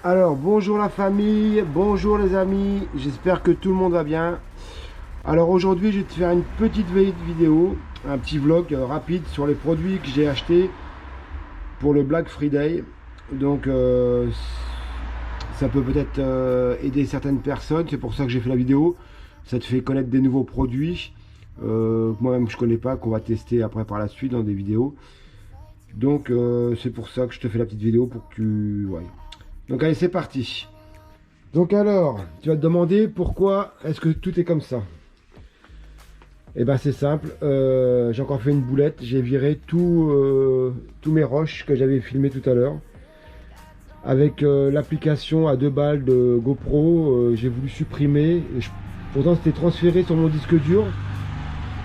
Alors, bonjour la famille, bonjour les amis, j'espère que tout le monde va bien. Alors aujourd'hui, je vais te faire une petite vidéo, un petit vlog rapide sur les produits que j'ai achetés pour le Black Friday. Donc, ça peut peut-être aider certaines personnes, c'est pour ça que j'ai fait la vidéo. Ça te fait connaître des nouveaux produits, moi-même je connais pas, qu'on va tester après par la suite dans des vidéos. Donc, c'est pour ça que je te fais la petite vidéo pour que tu... Ouais. Donc allez, c'est parti. Donc alors, tu vas te demander pourquoi est-ce que tout est comme ça. Et ben c'est simple, j'ai encore fait une boulette, j'ai viré tous mes rushs que j'avais filmé tout à l'heure. Avec l'application à 2 balles de GoPro, j'ai voulu supprimer. Pourtant c'était transféré sur mon disque dur.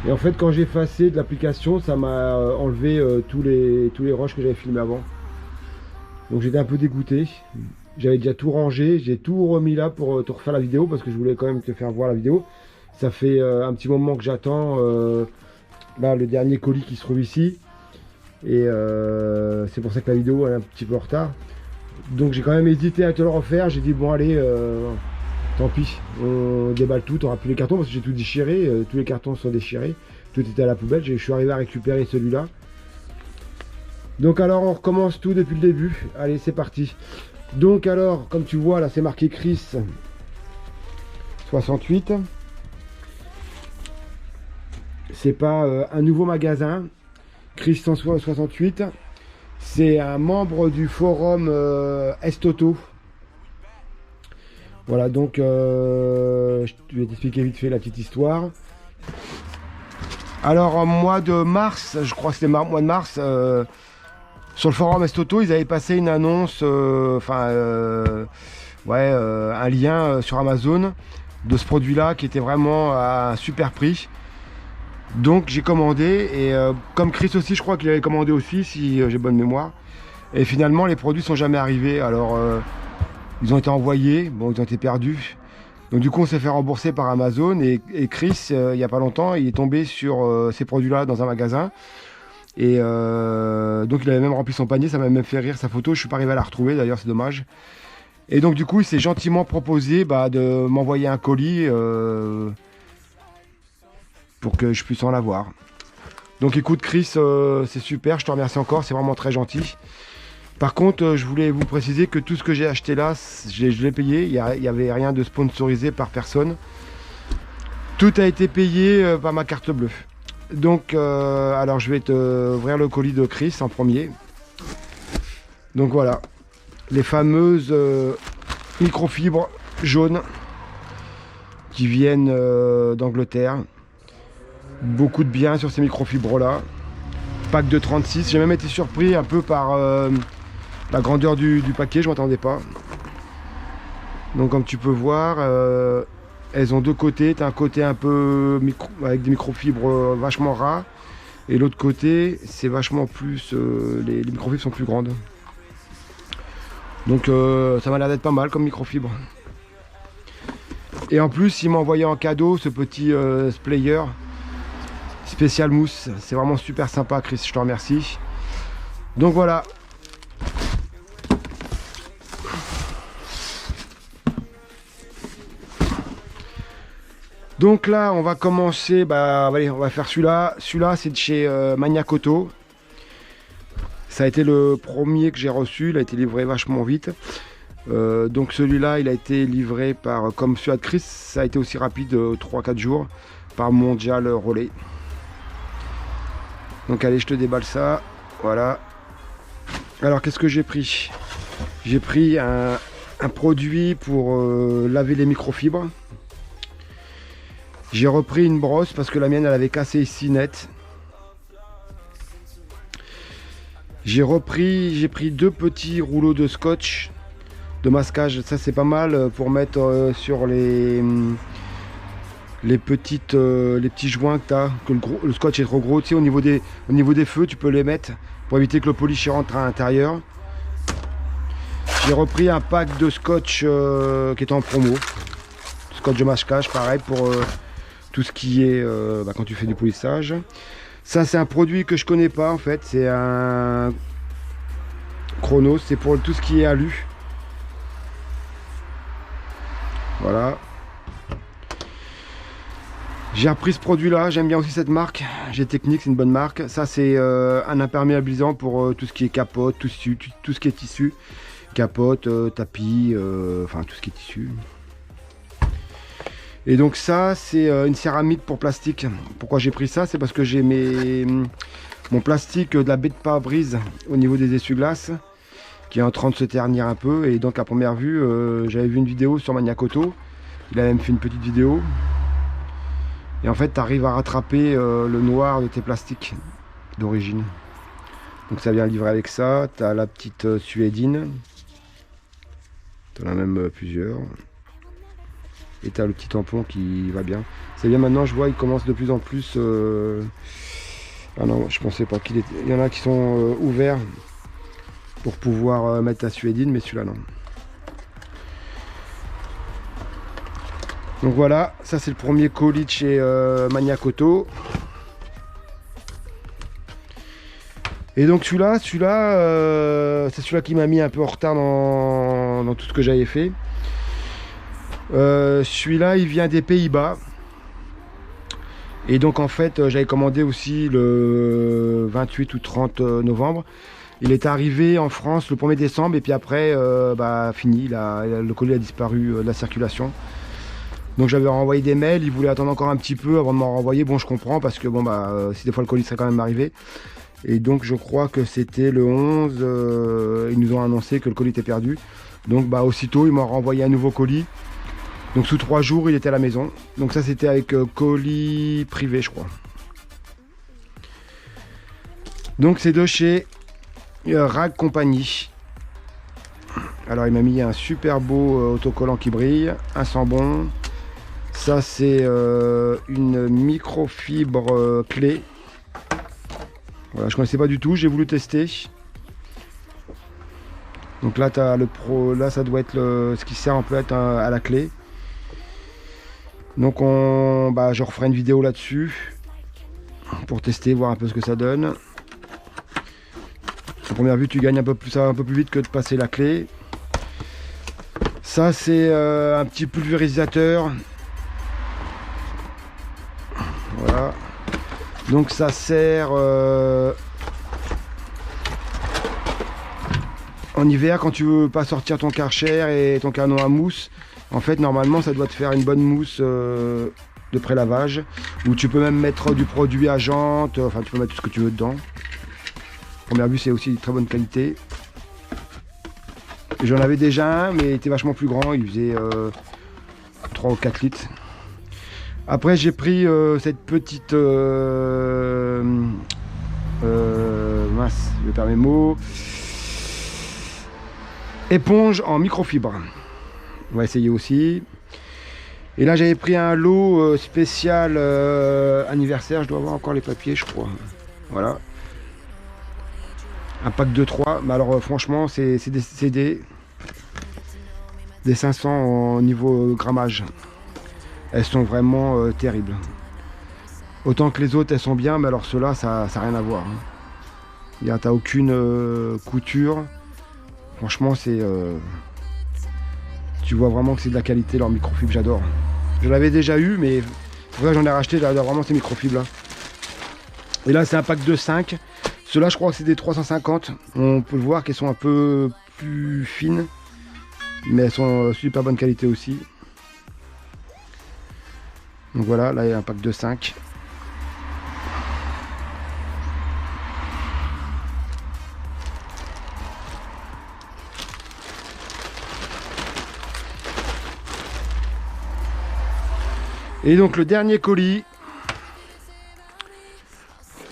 Et en fait quand j'ai effacé de l'application, ça m'a enlevé tous les rushs que j'avais filmés avant. Donc j'étais un peu dégoûté. J'avais déjà tout rangé, j'ai tout remis là pour te refaire la vidéo parce que je voulais quand même te faire voir la vidéo. Ça fait un petit moment que j'attends là le dernier colis qui se trouve ici. Et c'est pour ça que la vidéo est un petit peu en retard. Donc j'ai quand même hésité à te le refaire. J'ai dit bon allez, tant pis, on déballe tout, on aura plus les cartons parce que j'ai tout déchiré. Tous les cartons sont déchirés, tout était à la poubelle. Je suis arrivé à récupérer celui-là. Donc alors on recommence tout depuis le début. Allez, c'est parti. Donc alors, comme tu vois là, c'est marqué Chris 68. C'est pas un nouveau magasin. Chris 168, c'est un membre du forum Estoto. Voilà, donc je vais t'expliquer vite fait la petite histoire. Alors en mois de mars, je crois que c'était mois de mars, sur le forum Estoto, ils avaient passé une annonce, un lien sur Amazon de ce produit-là qui était vraiment à un super prix. Donc j'ai commandé et comme Chris aussi, je crois qu'il avait commandé aussi, si j'ai bonne mémoire. Et finalement, les produits sont jamais arrivés. Alors ils ont été envoyés, bon, ils ont été perdus. Donc du coup, on s'est fait rembourser par Amazon et Chris, il n'y a pas longtemps, il est tombé sur ces produits-là dans un magasin. Et donc il avait même rempli son panier, ça m'a même fait rire sa photo, je suis pas arrivé à la retrouver d'ailleurs, c'est dommage. Et donc du coup il s'est gentiment proposé de m'envoyer un colis pour que je puisse en avoir. Donc écoute Chris, c'est super, je te remercie encore, c'est vraiment très gentil. Par contre je voulais vous préciser que tout ce que j'ai acheté là, je l'ai payé, il n'y avait rien de sponsorisé par personne. Tout a été payé par ma carte bleue. Donc, alors je vais te ouvrir le colis de Chris en premier. Donc voilà, les fameuses microfibres jaunes qui viennent d'Angleterre. Beaucoup de bien sur ces microfibres là. Pack de 36. J'ai même été surpris un peu par la grandeur du paquet, je m'attendais pas. Donc comme tu peux voir, elles ont deux côtés. Tu as un côté un peu avec des microfibres vachement rares. Et l'autre côté, c'est vachement plus... les microfibres sont plus grandes. Donc ça m'a l'air d'être pas mal comme microfibre. Et en plus, il m'a envoyé en cadeau ce petit sprayer spécial mousse. C'est vraiment super sympa, Chris, je te remercie. Donc voilà. Donc là, on va commencer, allez, on va faire celui-là. Celui-là, c'est de chez Maniacoto. Ça a été le premier que j'ai reçu, il a été livré vachement vite. Donc celui-là, il a été livré par, comme celui de Chris, ça a été aussi rapide, 3-4 jours, par Mondial Relais. Donc allez, je te déballe ça, voilà. Alors, qu'est-ce que j'ai pris? J'ai pris un produit pour laver les microfibres. J'ai repris une brosse parce que la mienne elle avait cassé ici net. J'ai pris deux petits rouleaux de scotch de masquage. Ça c'est pas mal pour mettre sur les petits joints que tu as, que le scotch est trop gros. Tu sais, au niveau des feux, tu peux les mettre pour éviter que le polish rentre à l'intérieur. J'ai repris un pack de scotch qui est en promo. Scotch de masquage, pareil pour tout ce qui est quand tu fais du polissage. Ça c'est un produit que je connais pas en fait, c'est un Chronos, c'est pour tout ce qui est alu. Voilà. J'ai repris ce produit là, j'aime bien aussi cette marque. G-Technique, c'est une bonne marque. Ça c'est un imperméabilisant pour tout ce qui est capote, tout ce qui est tissu. Capote, tapis, enfin tout ce qui est tissu. Et donc ça c'est une céramique pour plastique. Pourquoi j'ai pris ça? C'est parce que j'ai mon plastique de la baie de pare-brise au niveau des essuie-glaces qui est en train de se ternir un peu. Et donc à première vue, j'avais vu une vidéo sur Maniacoto. Il a même fait une petite vidéo. Et en fait, tu arrives à rattraper le noir de tes plastiques d'origine. Donc ça vient livrer avec ça. Tu as la petite suédine. Tu en as même plusieurs. Et tu as le petit tampon qui va bien. C'est bien maintenant, je vois, il commence de plus en plus... Ah non, je pensais pas qu'il était... Il y en a qui sont ouverts pour pouvoir mettre la suédine, mais celui-là non. Donc voilà, ça c'est le premier colis de chez Maniacoto. Et donc celui-là, c'est celui-là qui m'a mis un peu en retard dans tout ce que j'avais fait. Celui-là, il vient des Pays-Bas. Et donc en fait, j'avais commandé aussi le 28 ou 30 novembre. Il est arrivé en France le 1er décembre et puis après, fini, le colis a disparu de la circulation. Donc j'avais renvoyé des mails, ils voulaient attendre encore un petit peu avant de m'en renvoyer. Bon, je comprends parce que si des fois le colis serait quand même arrivé. Et donc je crois que c'était le 11, ils nous ont annoncé que le colis était perdu. Donc aussitôt ils m'ont renvoyé un nouveau colis. Donc sous 3 jours il était à la maison. Donc ça c'était avec colis privé je crois. Donc c'est de chez Rag Company. Alors il m'a mis un super beau autocollant qui brille, un sambon. Ça c'est une microfibre clé. Voilà, je connaissais pas du tout, j'ai voulu tester. Donc là, tu as le pro, là ça doit être ce qui sert en fait à la clé. Donc je referai une vidéo là-dessus pour tester, voir un peu ce que ça donne. À première vue, tu gagnes un peu plus vite que de passer la clé. Ça c'est un petit pulvérisateur. Voilà. Donc ça sert en hiver quand tu veux pas sortir ton Karcher et ton canon à mousse. En fait normalement ça doit te faire une bonne mousse de prélavage. Ou tu peux même mettre du produit à jante, enfin tu peux mettre tout ce que tu veux dedans. Première vue c'est aussi de très bonne qualité. J'en avais déjà un mais il était vachement plus grand, il faisait 3 ou 4 litres. Après j'ai pris cette petite mince, je perds mes mots, éponge en microfibre. On va essayer aussi. Et là j'avais pris un lot spécial anniversaire, je dois avoir encore les papiers je crois. Voilà. Un pack de 3, mais alors franchement c'est des 500 au niveau grammage. Elles sont vraiment terribles. Autant que les autres elles sont bien, mais alors ceux-là ça n'a rien à voir. T'as aucune couture. Franchement c'est... tu vois vraiment que c'est de la qualité leur microfibre, j'adore. Je l'avais déjà eu mais c'est pour ça que j'en ai racheté, j'adore vraiment ces microfibres là. Et là c'est un pack de 5. Ceux-là je crois que c'est des 350. On peut le voir qu'elles sont un peu plus fines. Mais elles sont super bonne qualité aussi. Donc voilà, là il y a un pack de 5. Et donc le dernier colis,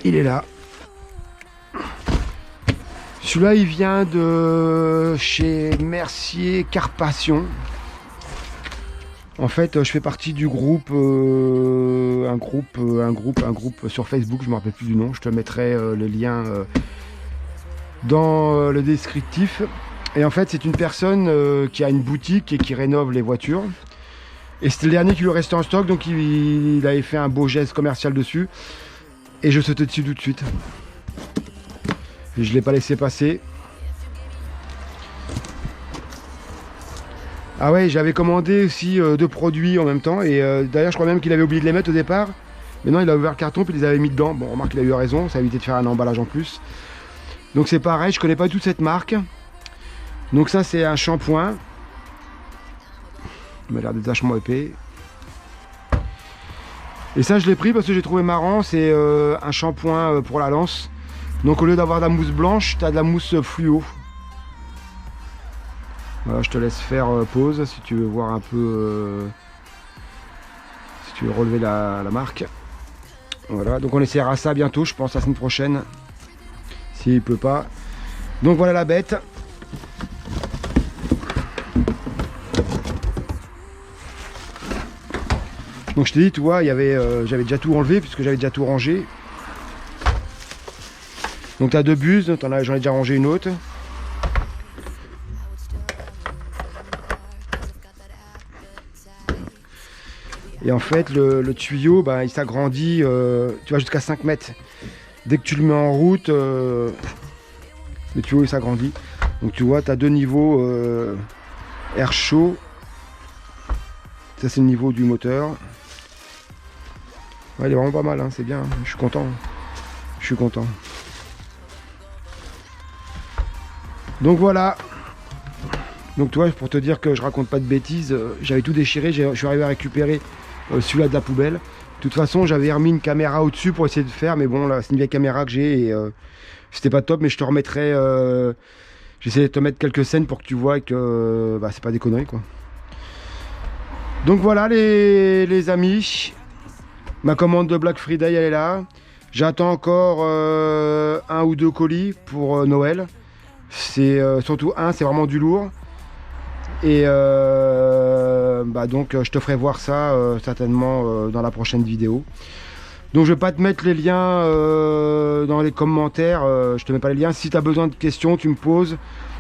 il est là. Celui-là il vient de chez Mercier Carpation. En fait, je fais partie du groupe, un groupe sur Facebook, je me rappelle plus du nom, je te mettrai le lien dans le descriptif. Et en fait, c'est une personne qui a une boutique et qui rénove les voitures. Et c'était le dernier qui lui restait en stock, donc il avait fait un beau geste commercial dessus. Et je sautais dessus tout de suite. Et je ne l'ai pas laissé passer. Ah ouais, j'avais commandé aussi 2 produits en même temps. Et d'ailleurs, je crois même qu'il avait oublié de les mettre au départ. Mais non, il a ouvert le carton puis il les avait mis dedans. Bon, remarque, il a eu raison, ça a évité de faire un emballage en plus. Donc c'est pareil, je connais pas du tout cette marque. Donc ça, c'est un shampoing. Il m'a l'air d'être vachement épais. Et ça, je l'ai pris parce que j'ai trouvé marrant. C'est un shampoing pour la lance. Donc au lieu d'avoir de la mousse blanche, tu as de la mousse fluo. Voilà, je te laisse faire pause si tu veux voir un peu... si tu veux relever la marque. Voilà, donc on essaiera ça bientôt, je pense la semaine prochaine. S'il pleut pas. Donc voilà la bête. Donc je t'ai dit, tu vois, j'avais déjà tout enlevé puisque j'avais déjà tout rangé. Donc tu as 2 buses, j'en ai déjà rangé une autre. Et en fait, le tuyau, bah, il s'agrandit, tu vois, jusqu'à 5 mètres. Dès que tu le mets en route, le tuyau il s'agrandit. Donc tu vois, tu as 2 niveaux air chaud. Ça, c'est le niveau du moteur. Ouais, il est vraiment pas mal, hein, c'est bien. Je suis content. Je suis content. Donc voilà. Donc tu vois, pour te dire que je raconte pas de bêtises, j'avais tout déchiré, je suis arrivé à récupérer celui-là de la poubelle. De toute façon, j'avais remis une caméra au-dessus pour essayer de faire, mais bon, là, c'est une vieille caméra que j'ai et c'était pas top, mais je te remettrai... j'essaie de te mettre quelques scènes pour que tu vois que bah, c'est pas des conneries, quoi. Donc voilà, les amis. Ma commande de Black Friday, elle est là. J'attends encore 1 ou 2 colis pour Noël. C'est surtout un, c'est vraiment du lourd. Et bah donc je te ferai voir ça certainement dans la prochaine vidéo. Donc je vais pas te mettre les liens dans les commentaires, je te mets pas les liens. Si tu as besoin de questions, tu me poses.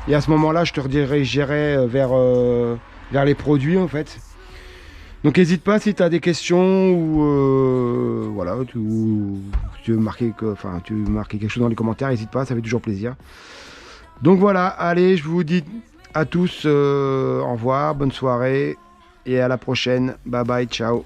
Et à ce moment-là, je te redirigerai vers les produits en fait. Donc n'hésite pas si tu as des questions ou voilà, tu veux marquer quelque chose dans les commentaires, n'hésite pas, ça fait toujours plaisir. Donc voilà, allez, je vous dis à tous au revoir, bonne soirée et à la prochaine. Bye bye, ciao.